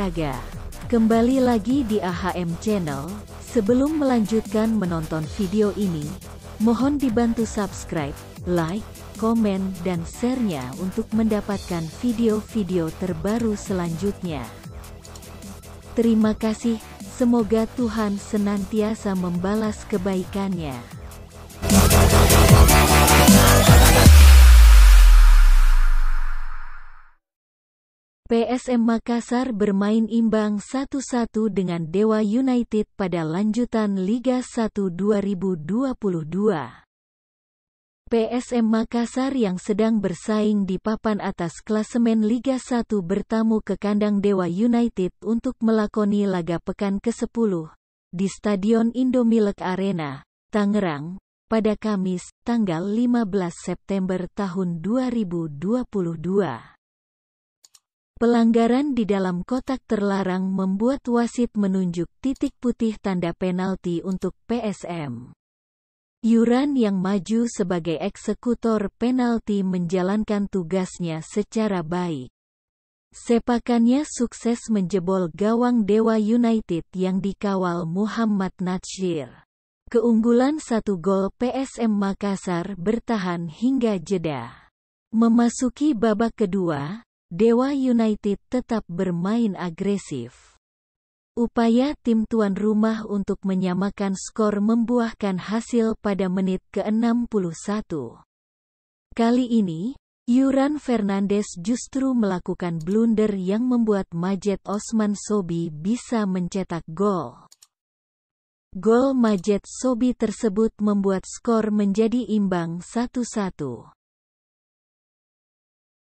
olahraga. Kembali lagi di AHM Channel. Sebelum melanjutkan menonton video ini, mohon dibantu subscribe, like, komen, dan share-nya untuk mendapatkan video-video terbaru selanjutnya. Terima kasih, semoga Tuhan senantiasa membalas kebaikannya. PSM Makassar bermain imbang 1-1 dengan Dewa United pada lanjutan Liga 1 2022. PSM Makassar yang sedang bersaing di papan atas klasemen Liga 1 bertamu ke kandang Dewa United untuk melakoni laga pekan ke-10 di Stadion Indomilk Arena, Tangerang, pada Kamis, tanggal 15 September tahun 2022. Pelanggaran di dalam kotak terlarang membuat wasit menunjuk titik putih tanda penalti untuk PSM. Yuran yang maju sebagai eksekutor penalti menjalankan tugasnya secara baik. Sepakannya sukses menjebol gawang Dewa United yang dikawal Muhammad Natsir. Keunggulan 1 gol PSM Makassar bertahan hingga jeda. Memasuki babak kedua, Dewa United tetap bermain agresif. Upaya tim tuan rumah untuk menyamakan skor membuahkan hasil pada menit ke-61. Kali ini, Yuran Fernandes justru melakukan blunder yang membuat Majed Osman Sobi bisa mencetak gol. Gol Majed Sobi tersebut membuat skor menjadi imbang 1-1.